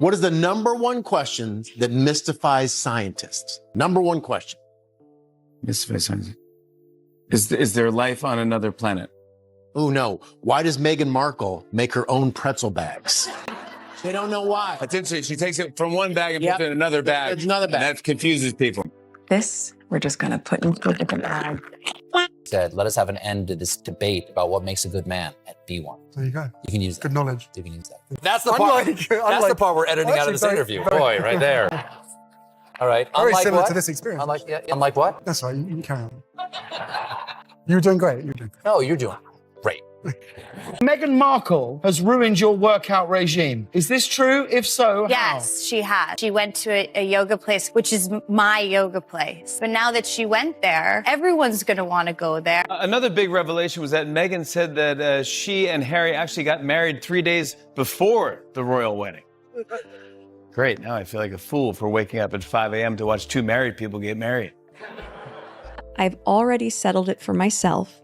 What is the number one question that mystifies scientists? Number one question. Mystifies scientists. Is there life on another planet? Oh, no. Why does Meghan Markle make her own pretzel bags? They don't know why. That's interesting. She takes it from one bag and puts it in another bag. It's another bag. And that confuses people. This, we're just going to put into a different bag. Said, let us have an end to this debate about what makes a good man at B1. There you go. You can use that. Good knowledge. You can use that. That's the part. That's the part we're editing out of this interview. Boy, right there. All right. Very unlike similar what? to this experience. Unlike what? That's right. You can carry on. You're doing great. You're doing great. No, you're doing great. Meghan Markle has ruined your workout regime. Is this true? If so, how? Yes, she has. She went to a yoga place, which is my yoga place. But now that she went there, everyone's going to want to go there. Another big revelation was that Meghan said that she and Harry actually got married 3 days before the royal wedding. Great, now I feel like a fool for waking up at 5 a.m. to watch two married people get married. I've already settled it for myself,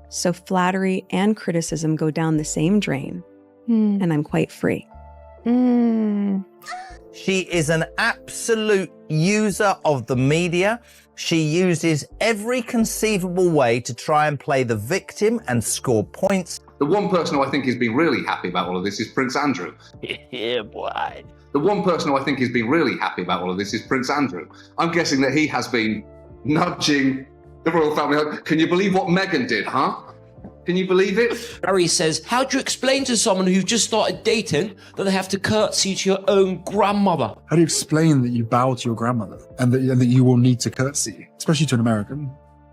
so flattery and criticism go down the same drain, and I'm quite free. She is an absolute user of the media. She uses every conceivable way to try and play the victim and score points. The one person who I think has been really happy about all of this is Prince Andrew. Yeah, boy. The one person who I think has been really happy about all of this is Prince Andrew. I'm guessing that he has been nudging the royal family. Can you believe what Meghan did, huh? Can you believe it? Harry says, how do you explain to someone who's just started dating that they have to curtsy to your own grandmother? How do you explain that you bow to your grandmother and that you will need to curtsy, especially to an American?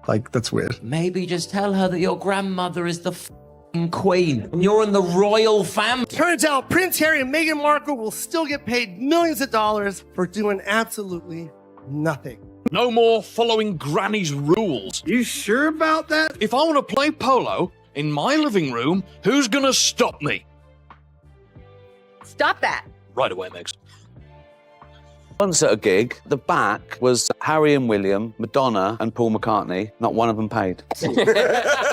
Like, that's weird. Maybe just tell her that your grandmother is the f***ing queen and you're in the royal family. Turns out Prince Harry and Meghan Markle will still get paid millions of dollars for doing absolutely nothing. No more following Granny's rules. You sure about that? If I want to play polo in my living room, who's gonna stop me? Stop that. Right away, Megs. Once at a gig, the back was Harry and William, Madonna and Paul McCartney. Not one of them paid.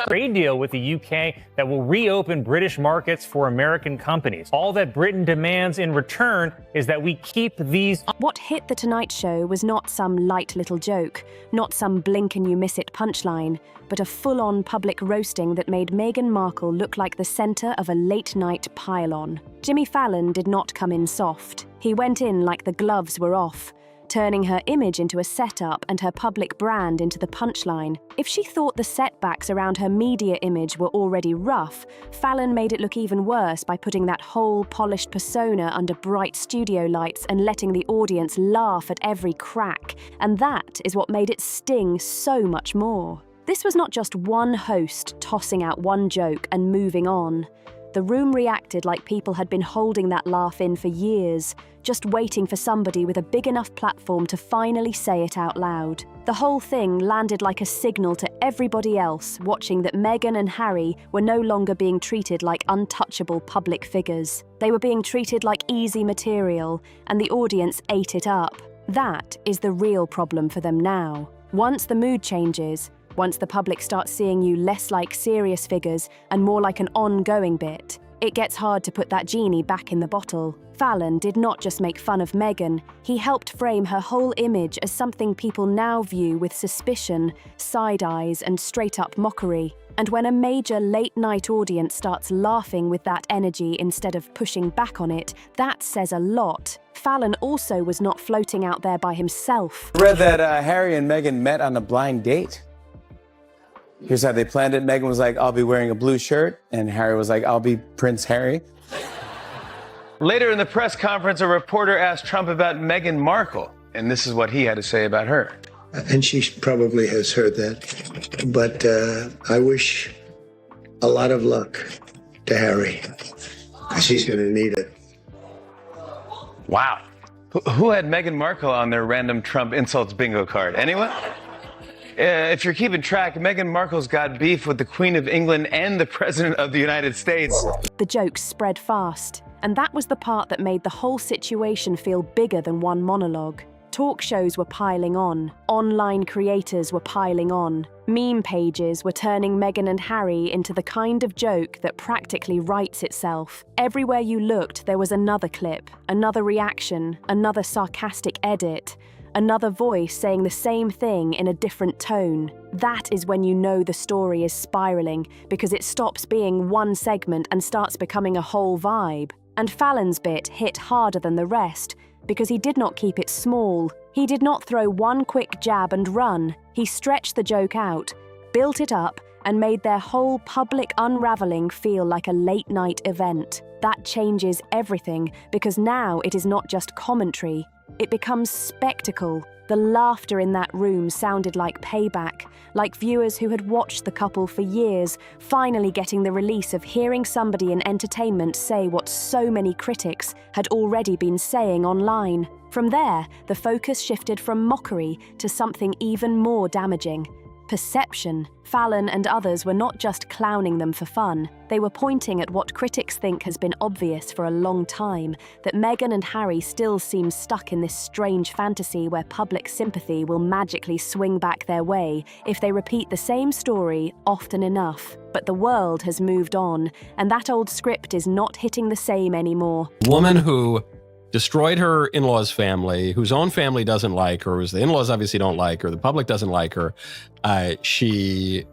Trade deal with the UK that will reopen British markets for American companies. All that Britain demands in return is that we keep these. What hit The Tonight Show was not some light little joke, not some blink and you miss it punchline, but a full-on public roasting that made Meghan Markle look like the center of a late-night pile-on. Jimmy Fallon did not come in soft. He went in like the gloves were off, turning her image into a setup and her public brand into the punchline. If she thought the setbacks around her media image were already rough, Fallon made it look even worse by putting that whole polished persona under bright studio lights and letting the audience laugh at every crack. And that is what made it sting so much more. This was not just one host tossing out one joke and moving on. The room reacted like people had been holding that laugh in for years, just waiting for somebody with a big enough platform to finally say it out loud. The whole thing landed like a signal to everybody else watching that Meghan and Harry were no longer being treated like untouchable public figures. They were being treated like easy material, and the audience ate it up. That is the real problem for them now. Once the mood changes, once the public starts seeing you less like serious figures and more like an ongoing bit, it gets hard to put that genie back in the bottle. Fallon did not just make fun of Meghan, he helped frame her whole image as something people now view with suspicion, side eyes, and straight-up mockery. And when a major late-night audience starts laughing with that energy instead of pushing back on it, that says a lot. Fallon also was not floating out there by himself. I read that Harry and Meghan met on a blind date. Here's how they planned it. Meghan was like, I'll be wearing a blue shirt. And Harry was like, I'll be Prince Harry. Later in the press conference, a reporter asked Trump about Meghan Markle, and this is what he had to say about her. And she probably has heard that. But I wish a lot of luck to Harry, because he's going to need it. Wow. Who had Meghan Markle on their random Trump insults bingo card? Anyone? If you're keeping track, Meghan Markle's got beef with the Queen of England and the President of the United States. The jokes spread fast, and that was the part that made the whole situation feel bigger than one monologue. Talk shows were piling on. Online creators were piling on. Meme pages were turning Meghan and Harry into the kind of joke that practically writes itself. Everywhere you looked, there was another clip, another reaction, another sarcastic edit, another voice saying the same thing in a different tone. That is when you know the story is spiraling, because it stops being one segment and starts becoming a whole vibe. And Fallon's bit hit harder than the rest, because he did not keep it small. He did not throw one quick jab and run. He stretched the joke out, built it up, and made their whole public unraveling feel like a late-night event. That changes everything, because now it is not just commentary. It becomes spectacle. The laughter in that room sounded like payback, like viewers who had watched the couple for years, finally getting the release of hearing somebody in entertainment say what so many critics had already been saying online. From there, the focus shifted from mockery to something even more damaging. Perception. Fallon and others were not just clowning them for fun. They were pointing at what critics think has been obvious for a long time, that Meghan and Harry still seem stuck in this strange fantasy where public sympathy will magically swing back their way if they repeat the same story often enough. But the world has moved on, and that old script is not hitting the same anymore. Woman who destroyed her in-laws' family, whose own family doesn't like her, whose the in-laws obviously don't like her, the public doesn't like her. She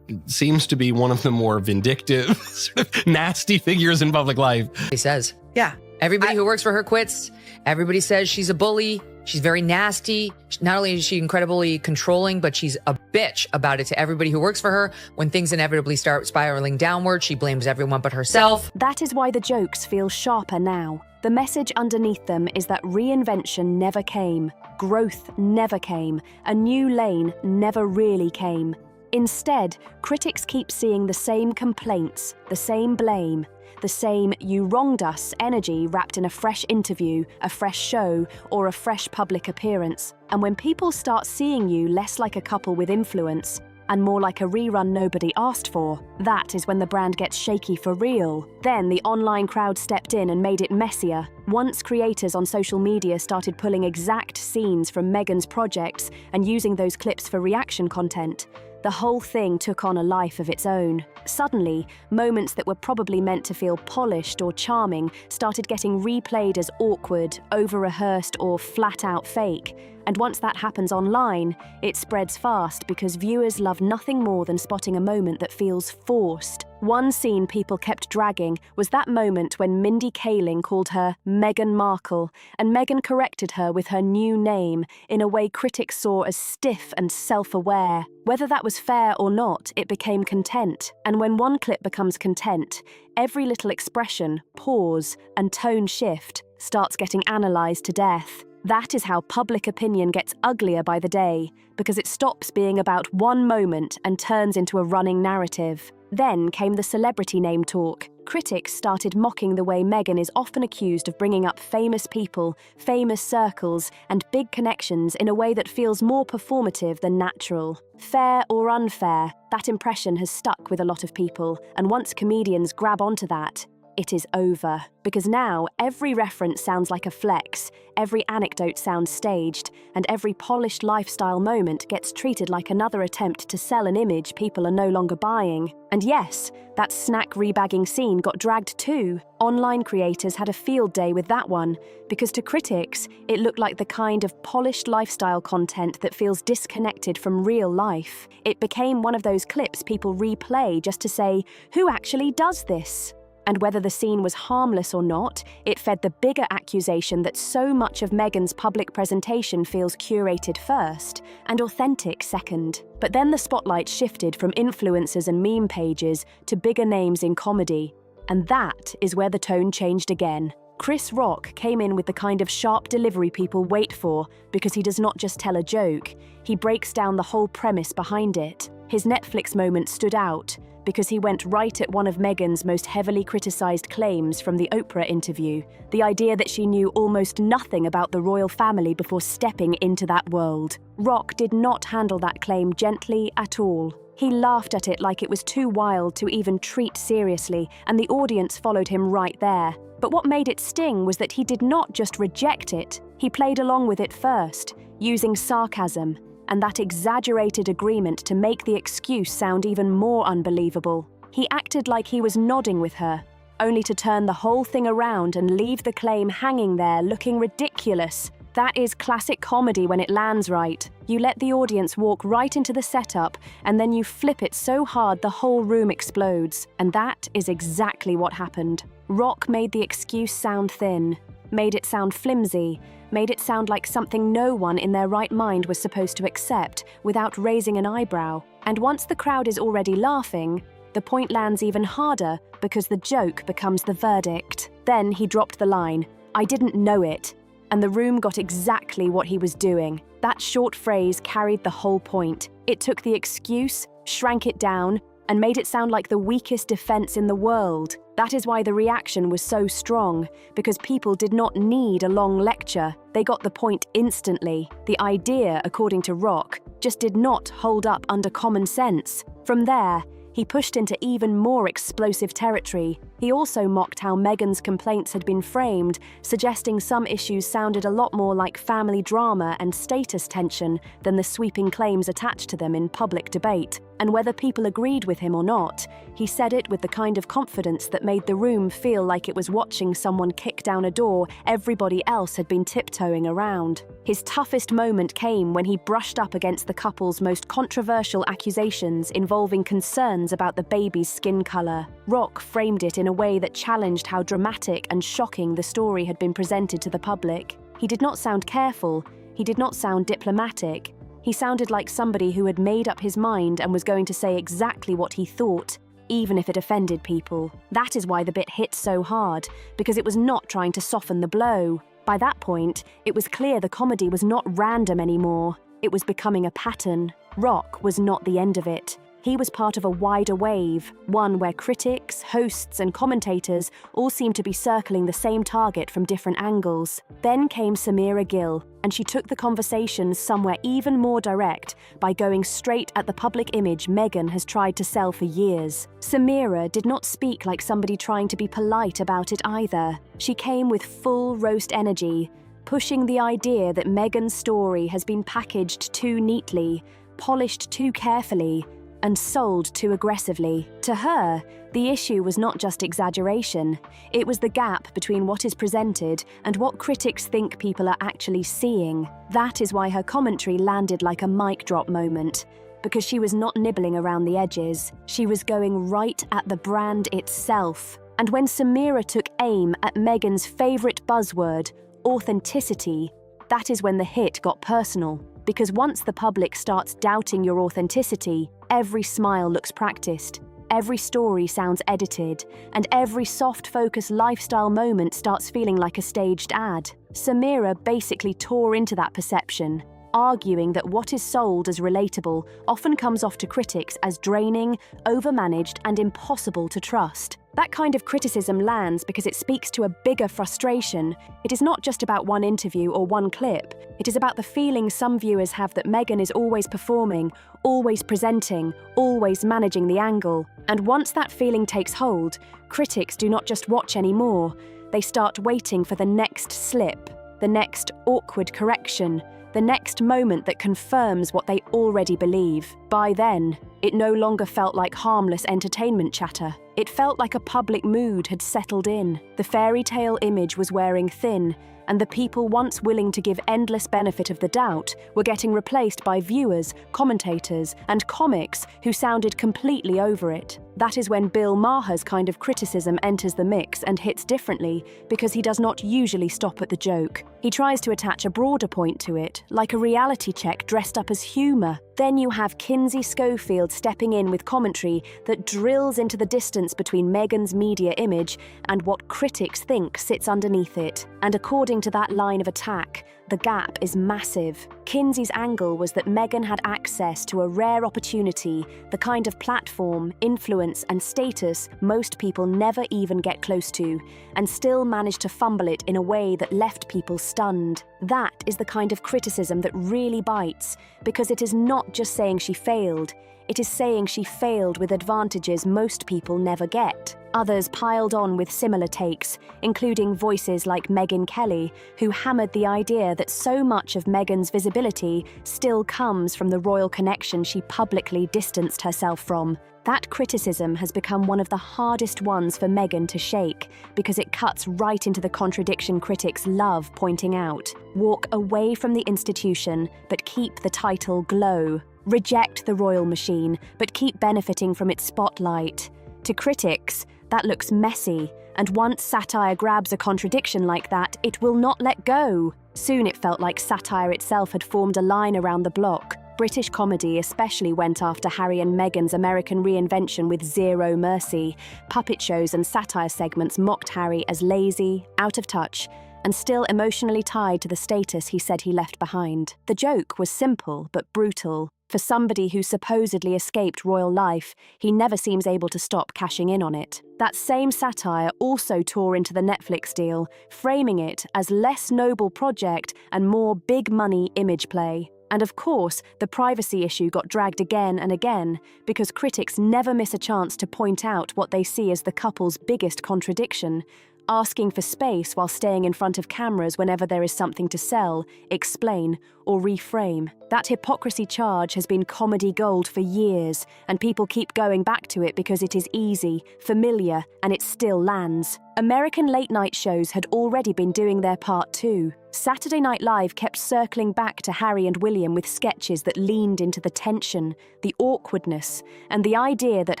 seems to be one of the more vindictive, sort of nasty figures in public life. He says, yeah, everybody who works for her quits. Everybody says she's a bully. She's very nasty. Not only is she incredibly controlling, but she's a bitch about it to everybody who works for her. When things inevitably start spiraling downward, she blames everyone but herself. That is why the jokes feel sharper now. The message underneath them is that reinvention never came, growth never came, a new lane never really came. Instead, critics keep seeing the same complaints, the same blame, the same "you wronged us" energy wrapped in a fresh interview, a fresh show, or a fresh public appearance. And when people start seeing you less like a couple with influence, and more like a rerun nobody asked for, that is when the brand gets shaky for real. Then the online crowd stepped in and made it messier. Once creators on social media started pulling exact scenes from Meghan's projects and using those clips for reaction content, the whole thing took on a life of its own. Suddenly, moments that were probably meant to feel polished or charming started getting replayed as awkward, over-rehearsed, or flat-out fake. And once that happens online, it spreads fast because viewers love nothing more than spotting a moment that feels forced. One scene people kept dragging was that moment when Mindy Kaling called her Meghan Markle, and Meghan corrected her with her new name in a way critics saw as stiff and self-aware. Whether that was fair or not, it became content. And when one clip becomes content, every little expression, pause, and tone shift starts getting analysed to death. That is how public opinion gets uglier by the day, because it stops being about one moment and turns into a running narrative. Then came the celebrity name talk. Critics started mocking the way Meghan is often accused of bringing up famous people, famous circles, and big connections in a way that feels more performative than natural. Fair or unfair, that impression has stuck with a lot of people, and once comedians grab onto that, it is over. Because now, every reference sounds like a flex, every anecdote sounds staged, and every polished lifestyle moment gets treated like another attempt to sell an image people are no longer buying. And yes, that snack rebagging scene got dragged too. Online creators had a field day with that one, because to critics, it looked like the kind of polished lifestyle content that feels disconnected from real life. It became one of those clips people replay just to say, who actually does this? And whether the scene was harmless or not, it fed the bigger accusation that so much of Meghan's public presentation feels curated first and authentic second. But then the spotlight shifted from influencers and meme pages to bigger names in comedy. And that is where the tone changed again. Chris Rock came in with the kind of sharp delivery people wait for, because he does not just tell a joke, he breaks down the whole premise behind it. His Netflix moment stood out, because he went right at one of Meghan's most heavily criticised claims from the Oprah interview, the idea that she knew almost nothing about the royal family before stepping into that world. Rock did not handle that claim gently at all. He laughed at it like it was too wild to even treat seriously, and the audience followed him right there. But what made it sting was that he did not just reject it, He played along with it first, using sarcasm and that exaggerated agreement to make the excuse sound even more unbelievable. He acted like he was nodding with her, only to turn the whole thing around and leave the claim hanging there looking ridiculous. That is classic comedy when it lands right. You let the audience walk right into the setup, and then you flip it so hard the whole room explodes. And that is exactly what happened. Rock made the excuse sound thin, made it sound flimsy, made it sound like something no one in their right mind was supposed to accept without raising an eyebrow. And once the crowd is already laughing, the point lands even harder because the joke becomes the verdict. Then he dropped the line, "I didn't know it," and the room got exactly what he was doing. That short phrase carried the whole point. It took the excuse, shrank it down, and made it sound like the weakest defense in the world. That is why the reaction was so strong, because people did not need a long lecture. They got the point instantly. The idea, according to Rock, just did not hold up under common sense. From there, he pushed into even more explosive territory. He also mocked how Meghan's complaints had been framed, suggesting some issues sounded a lot more like family drama and status tension than the sweeping claims attached to them in public debate. And whether people agreed with him or not, he said it with the kind of confidence that made the room feel like it was watching someone kick down a door everybody else had been tiptoeing around. His toughest moment came when he brushed up against the couple's most controversial accusations involving concerns about the baby's skin color. Rock framed it in a way that challenged how dramatic and shocking the story had been presented to the public. He did not sound careful. He did not sound diplomatic. He sounded like somebody who had made up his mind and was going to say exactly what he thought, even if it offended people. That is why the bit hit so hard, because it was not trying to soften the blow. By that point, it was clear the comedy was not random anymore. It was becoming a pattern. Rock was not the end of it. He was part of a wider wave, one where critics, hosts, and commentators all seemed to be circling the same target from different angles. Then came Samira Gill, and she took the conversation somewhere even more direct by going straight at the public image Meghan has tried to sell for years. Samira did not speak like somebody trying to be polite about it either. She came with full roast energy, pushing the idea that Meghan's story has been packaged too neatly, polished too carefully, and sold too aggressively. To her, the issue was not just exaggeration. It was the gap between what is presented and what critics think people are actually seeing. That is why her commentary landed like a mic drop moment, because she was not nibbling around the edges. She was going right at the brand itself. And when Samira took aim at Meghan's favorite buzzword, authenticity, that is when the hit got personal. Because once the public starts doubting your authenticity, every smile looks practiced, every story sounds edited, and every soft-focus lifestyle moment starts feeling like a staged ad. Samira basically tore into that perception, arguing that what is sold as relatable often comes off to critics as draining, overmanaged, and impossible to trust. That kind of criticism lands because it speaks to a bigger frustration. It is not just about one interview or one clip. It is about the feeling some viewers have that Meghan is always performing, always presenting, always managing the angle. And once that feeling takes hold, critics do not just watch anymore. They start waiting for the next slip, the next awkward correction, the next moment that confirms what they already believe. By then, it no longer felt like harmless entertainment chatter. It felt like a public mood had settled in. The fairy tale image was wearing thin, and the people once willing to give endless benefit of the doubt were getting replaced by viewers, commentators, and comics who sounded completely over it. That is when Bill Maher's kind of criticism enters the mix and hits differently, because he does not usually stop at the joke. He tries to attach a broader point to it, like a reality check dressed up as humour. Then you have Kinsey Schofield stepping in with commentary that drills into the distance between Meghan's media image and what critics think sits underneath it. And according to that line of attack, the gap is massive. Kinsey's angle was that Meghan had access to a rare opportunity, the kind of platform, influence, and status most people never even get close to, and still managed to fumble it in a way that left people stunned. That is the kind of criticism that really bites, because it is not just saying she failed, it is saying she failed with advantages most people never get. Others piled on with similar takes, including voices like Megyn Kelly, who hammered the idea that so much of Meghan's visibility still comes from the royal connection she publicly distanced herself from. That criticism has become one of the hardest ones for Meghan to shake because it cuts right into the contradiction critics love pointing out. Walk away from the institution, but keep the title glow. Reject the royal machine, but keep benefiting from its spotlight. To critics, that looks messy, and once satire grabs a contradiction like that, it will not let go. Soon it felt like satire itself had formed a line around the block. British comedy especially went after Harry and Meghan's American reinvention with zero mercy. Puppet shows and satire segments mocked Harry as lazy, out of touch, and still emotionally tied to the status he said he left behind. The joke was simple but brutal. For somebody who supposedly escaped royal life, he never seems able to stop cashing in on it. That same satire also tore into the Netflix deal, framing it as less noble project and more big-money image play. And of course, the privacy issue got dragged again and again, because critics never miss a chance to point out what they see as the couple's biggest contradiction: asking for space while staying in front of cameras whenever there is something to sell, explain, or reframe. That hypocrisy charge has been comedy gold for years, and people keep going back to it because it is easy, familiar, and it still lands. American late-night shows had already been doing their part too. Saturday Night Live kept circling back to Harry and William with sketches that leaned into the tension, the awkwardness, and the idea that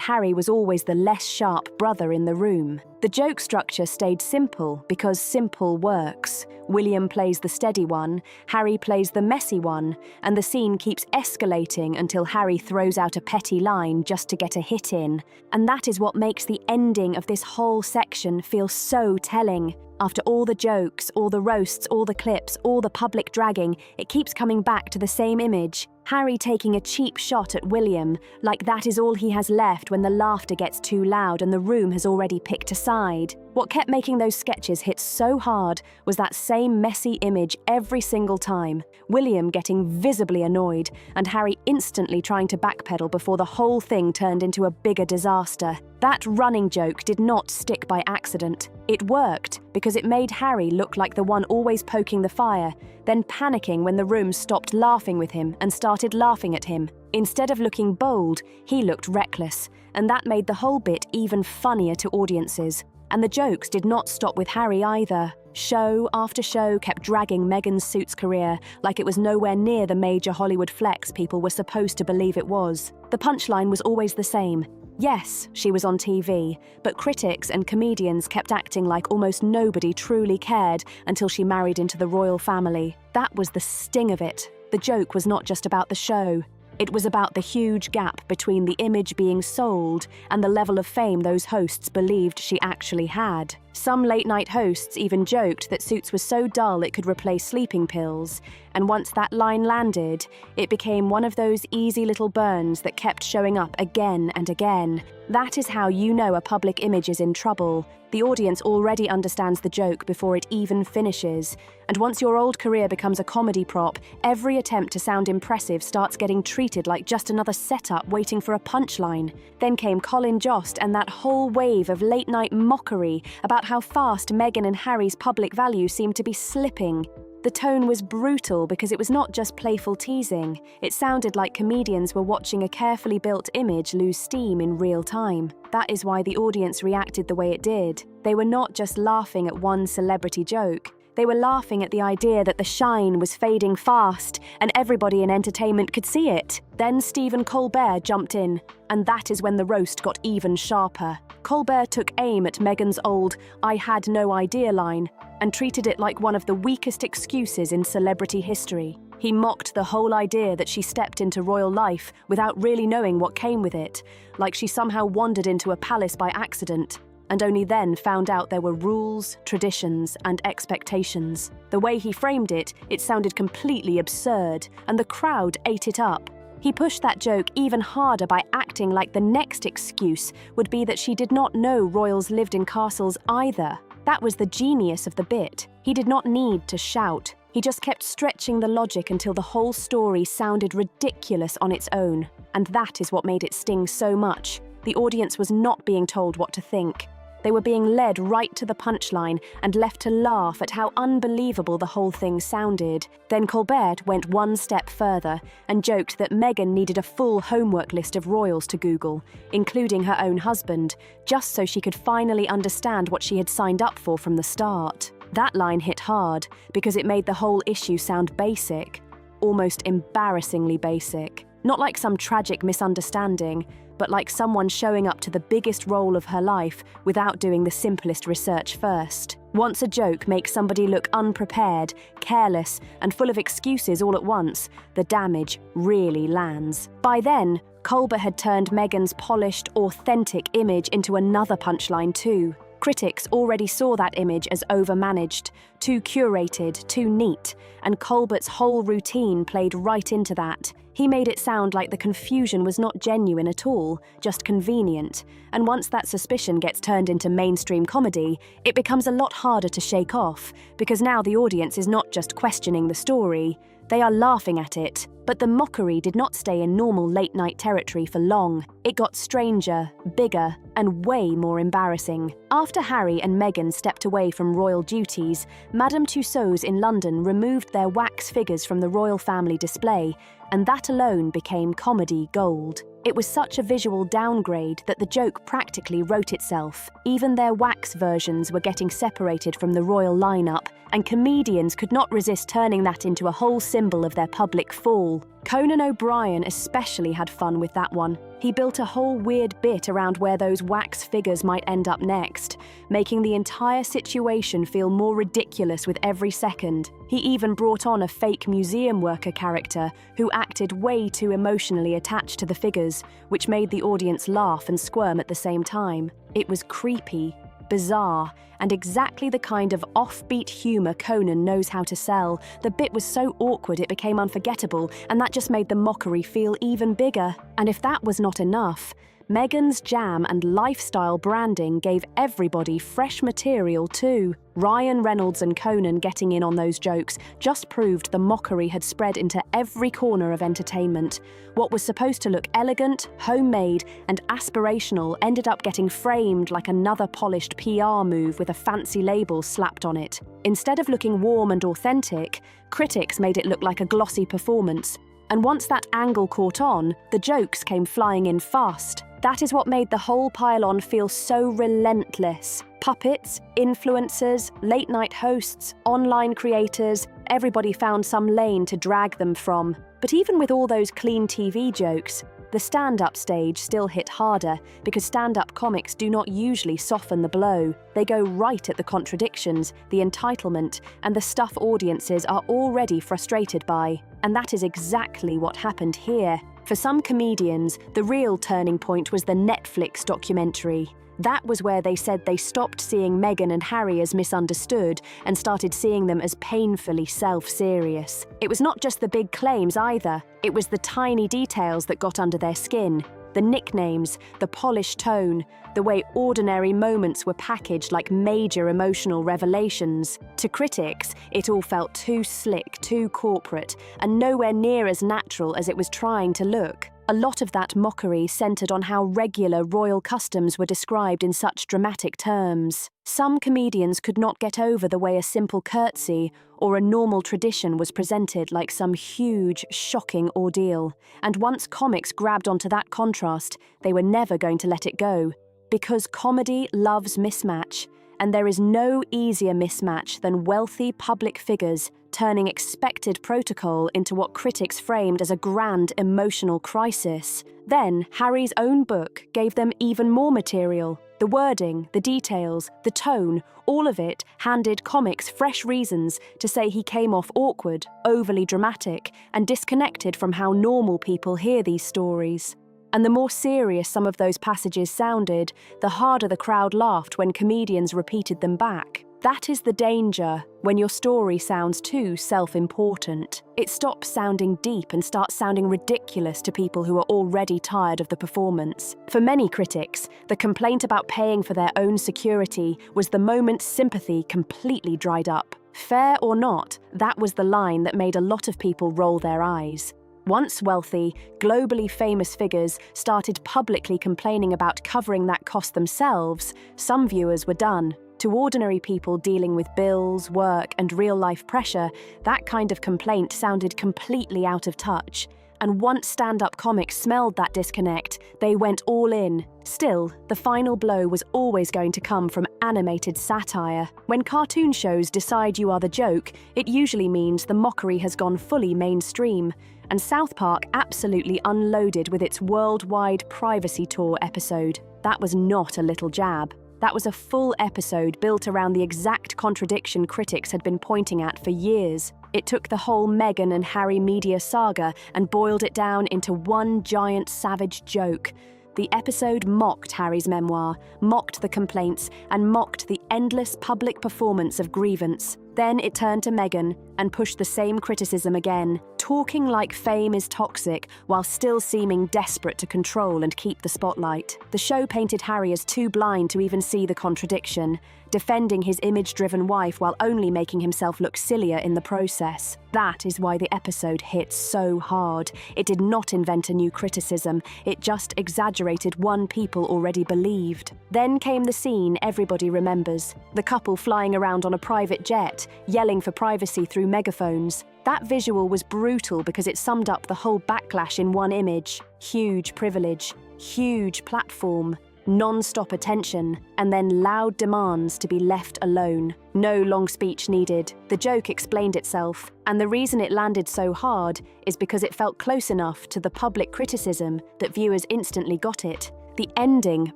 Harry was always the less sharp brother in the room. The joke structure stayed simple because simple works. William plays the steady one, Harry plays the messy one, and the scene keeps escalating until Harry throws out a petty line just to get a hit in. And that is what makes the ending of this whole section feel so telling. After all the jokes, all the roasts, all the clips, all the public dragging, it keeps coming back to the same image. Harry taking a cheap shot at William, like that is all he has left when the laughter gets too loud and the room has already picked a side. What kept making those sketches hit so hard was that same messy image every single time. William getting visibly annoyed, and Harry instantly trying to backpedal before the whole thing turned into a bigger disaster. That running joke did not stick by accident. It worked because it made Harry look like the one always poking the fire, then panicking when the room stopped laughing with him and started laughing at him. Instead of looking bold, he looked reckless, and that made the whole bit even funnier to audiences. And the jokes did not stop with Harry either. Show after show kept dragging Meghan's Suits career like it was nowhere near the major Hollywood flex people were supposed to believe it was. The punchline was always the same. Yes, she was on TV, but critics and comedians kept acting like almost nobody truly cared until she married into the royal family. That was the sting of it. The joke was not just about the show. It was about the huge gap between the image being sold and the level of fame those hosts believed she actually had. Some late-night hosts even joked that Suits was so dull it could replace sleeping pills, and once that line landed, it became one of those easy little burns that kept showing up again and again. That is how you know a public image is in trouble. The audience already understands the joke before it even finishes, and once your old career becomes a comedy prop, every attempt to sound impressive starts getting treated like just another setup waiting for a punchline. Then came Colin Jost and that whole wave of late-night mockery about how fast Meghan and Harry's public value seemed to be slipping. The tone was brutal because it was not just playful teasing. It sounded like comedians were watching a carefully built image lose steam in real time. That is why the audience reacted the way it did. They were not just laughing at one celebrity joke. They were laughing at the idea that the shine was fading fast and everybody in entertainment could see it. Then Stephen Colbert jumped in, and that is when the roast got even sharper. Colbert took aim at Meghan's old "I had no idea" line and treated it like one of the weakest excuses in celebrity history. He mocked the whole idea that she stepped into royal life without really knowing what came with it, like she somehow wandered into a palace by accident, and only then found out there were rules, traditions, and expectations. The way he framed it, it sounded completely absurd, and the crowd ate it up. He pushed that joke even harder by acting like the next excuse would be that she did not know royals lived in castles either. That was the genius of the bit. He did not need to shout. He just kept stretching the logic until the whole story sounded ridiculous on its own. And that is what made it sting so much. The audience was not being told what to think. They were being led right to the punchline and left to laugh at how unbelievable the whole thing sounded. Then Colbert went one step further and joked that Meghan needed a full homework list of royals to Google, including her own husband, just so she could finally understand what she had signed up for from the start. That line hit hard because it made the whole issue sound basic, almost embarrassingly basic. Not like some tragic misunderstanding, but like someone showing up to the biggest role of her life without doing the simplest research first. Once a joke makes somebody look unprepared, careless, and full of excuses all at once, the damage really lands. By then, Colbert had turned Meghan's polished, authentic image into another punchline too. Critics already saw that image as overmanaged, too curated, too neat, and Colbert's whole routine played right into that. He made it sound like the confusion was not genuine at all, just convenient. And once that suspicion gets turned into mainstream comedy, it becomes a lot harder to shake off, because now the audience is not just questioning the story, they are laughing at it. But the mockery did not stay in normal late-night territory for long. It got stranger, bigger, and way more embarrassing. After Harry and Meghan stepped away from royal duties, Madame Tussauds in London removed their wax figures from the royal family display, and that alone became comedy gold. It was such a visual downgrade that the joke practically wrote itself. Even their wax versions were getting separated from the royal lineup, and comedians could not resist turning that into a whole symbol of their public fall. Conan O'Brien especially had fun with that one. He built a whole weird bit around where those wax figures might end up next, making the entire situation feel more ridiculous with every second. He even brought on a fake museum worker character who acted way too emotionally attached to the figures, which made the audience laugh and squirm at the same time. It was creepy, bizarre, and exactly the kind of offbeat humour Conan knows how to sell. The bit was so awkward it became unforgettable, and that just made the mockery feel even bigger. And if that was not enough, Meghan's jam and lifestyle branding gave everybody fresh material too. Ryan Reynolds and Conan getting in on those jokes just proved the mockery had spread into every corner of entertainment. What was supposed to look elegant, homemade, and aspirational ended up getting framed like another polished PR move with a fancy label slapped on it. Instead of looking warm and authentic, critics made it look like a glossy performance. And once that angle caught on, the jokes came flying in fast. That is what made the whole pile-on feel so relentless. Puppets, influencers, late-night hosts, online creators, everybody found some lane to drag them from. But even with all those clean TV jokes, the stand-up stage still hit harder because stand-up comics do not usually soften the blow. They go right at the contradictions, the entitlement, and the stuff audiences are already frustrated by. And that is exactly what happened here. For some comedians, the real turning point was the Netflix documentary. That was where they said they stopped seeing Meghan and Harry as misunderstood and started seeing them as painfully self-serious. It was not just the big claims either. It was the tiny details that got under their skin. The nicknames, the polished tone, the way ordinary moments were packaged like major emotional revelations. To critics, it all felt too slick, too corporate, and nowhere near as natural as it was trying to look. A lot of that mockery centered on how regular royal customs were described in such dramatic terms. Some comedians could not get over the way a simple curtsy or a normal tradition was presented like some huge, shocking ordeal. And once comics grabbed onto that contrast, they were never going to let it go. Because comedy loves mismatch, and there is no easier mismatch than wealthy public figures turning expected protocol into what critics framed as a grand emotional crisis. Then, Harry's own book gave them even more material. The wording, the details, the tone, all of it handed comics fresh reasons to say he came off awkward, overly dramatic, and disconnected from how normal people hear these stories. And the more serious some of those passages sounded, the harder the crowd laughed when comedians repeated them back. That is the danger when your story sounds too self-important. It stops sounding deep and starts sounding ridiculous to people who are already tired of the performance. For many critics, the complaint about paying for their own security was the moment sympathy completely dried up. Fair or not, that was the line that made a lot of people roll their eyes. Once wealthy, globally famous figures started publicly complaining about covering that cost themselves, some viewers were done. To ordinary people dealing with bills, work, and real-life pressure, that kind of complaint sounded completely out of touch. And once stand-up comics smelled that disconnect, they went all in. Still, the final blow was always going to come from animated satire. When cartoon shows decide you are the joke, it usually means the mockery has gone fully mainstream. And South Park absolutely unloaded with its worldwide privacy tour episode. That was not a little jab. That was a full episode built around the exact contradiction critics had been pointing at for years. It took the whole Meghan and Harry media saga and boiled it down into one giant savage joke. The episode mocked Harry's memoir, mocked the complaints, and mocked the endless public performance of grievance. Then it turned to Meghan and pushed the same criticism again, talking like fame is toxic while still seeming desperate to control and keep the spotlight. The show painted Harry as too blind to even see the contradiction, defending his image-driven wife while only making himself look sillier in the process. That is why the episode hit so hard. It did not invent a new criticism, it just exaggerated one people already believed. Then came the scene everybody remembers, the couple flying around on a private jet, yelling for privacy through megaphones. That visual was brutal because it summed up the whole backlash in one image. Huge privilege, huge platform, non-stop attention, and then loud demands to be left alone. No long speech needed. The joke explained itself, and the reason it landed so hard is because it felt close enough to the public criticism that viewers instantly got it. The ending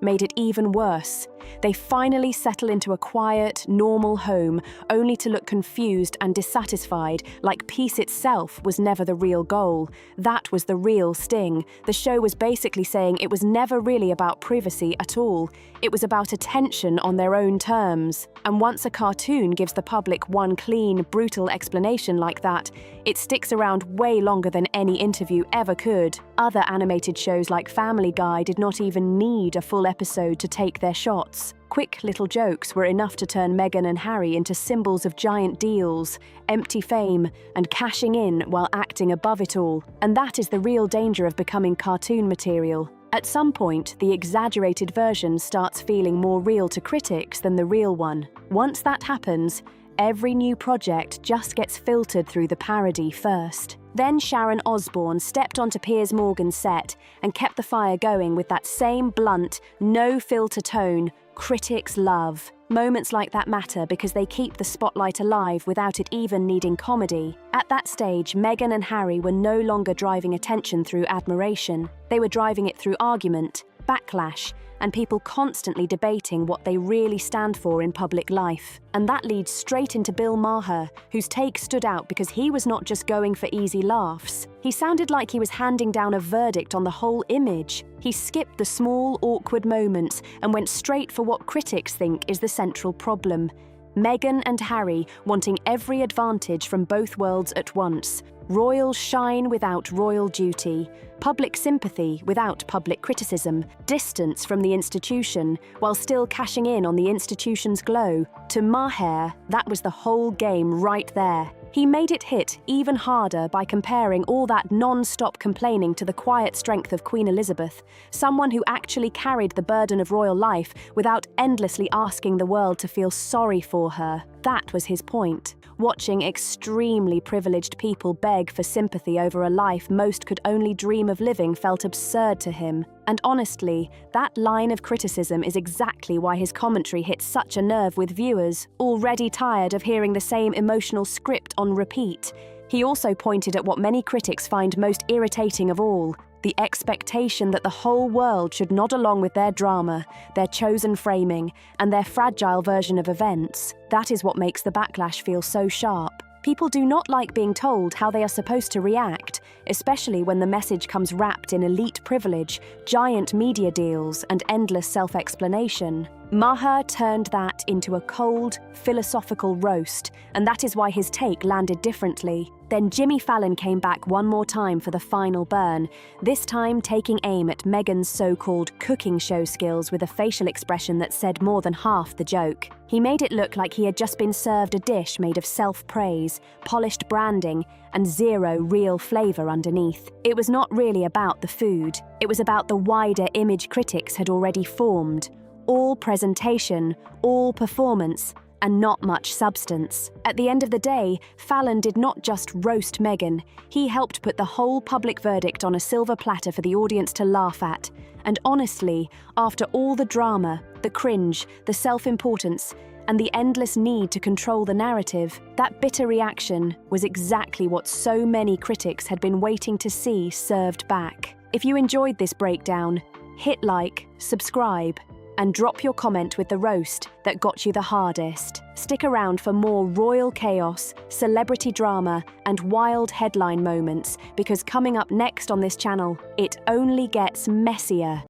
made it even worse. They finally settle into a quiet, normal home, only to look confused and dissatisfied, like peace itself was never the real goal. That was the real sting. The show was basically saying it was never really about privacy at all. It was about attention on their own terms. And once a cartoon gives the public one clean, brutal explanation like that, it sticks around way longer than any interview ever could. Other animated shows like Family Guy did not even need a full episode to take their shots. Quick little jokes were enough to turn Meghan and Harry into symbols of giant deals, empty fame, and cashing in while acting above it all. And that is the real danger of becoming cartoon material. At some point, the exaggerated version starts feeling more real to critics than the real one. Once that happens, every new project just gets filtered through the parody first. Then Sharon Osbourne stepped onto Piers Morgan's set and kept the fire going with that same blunt, no-filter tone critics love. Moments like that matter because they keep the spotlight alive without it even needing comedy. At that stage, Meghan and Harry were no longer driving attention through admiration. They were driving it through argument, backlash, and people constantly debating what they really stand for in public life. And that leads straight into Bill Maher, whose take stood out because he was not just going for easy laughs. He sounded like he was handing down a verdict on the whole image. He skipped the small, awkward moments and went straight for what critics think is the central problem. Meghan and Harry wanting every advantage from both worlds at once. Royal shine without royal duty, public sympathy without public criticism, distance from the institution while still cashing in on the institution's glow. To Maher, that was the whole game right there. He made it hit even harder by comparing all that non-stop complaining to the quiet strength of Queen Elizabeth, someone who actually carried the burden of royal life without endlessly asking the world to feel sorry for her. That was his point. Watching extremely privileged people beg for sympathy over a life most could only dream of living felt absurd to him. And honestly, that line of criticism is exactly why his commentary hit such a nerve with viewers, already tired of hearing the same emotional script on repeat. He also pointed at what many critics find most irritating of all, the expectation that the whole world should nod along with their drama, their chosen framing, and their fragile version of events. That is what makes the backlash feel so sharp. People do not like being told how they are supposed to react, especially when the message comes wrapped in elite privilege, giant media deals, and endless self-explanation. Maher turned that into a cold, philosophical roast, and that is why his take landed differently. Then Jimmy Fallon came back one more time for the final burn, this time taking aim at Meghan's so-called cooking show skills with a facial expression that said more than half the joke. He made it look like he had just been served a dish made of self-praise, polished branding, and zero real flavour underneath. It was not really about the food. It was about the wider image critics had already formed. All presentation, all performance, and not much substance. At the end of the day, Fallon did not just roast Meghan, he helped put the whole public verdict on a silver platter for the audience to laugh at. And honestly, after all the drama, the cringe, the self-importance, and the endless need to control the narrative, that bitter reaction was exactly what so many critics had been waiting to see served back. If you enjoyed this breakdown, hit like, subscribe, and drop your comment with the roast that got you the hardest. Stick around for more royal chaos, celebrity drama, and wild headline moments, because coming up next on this channel, it only gets messier.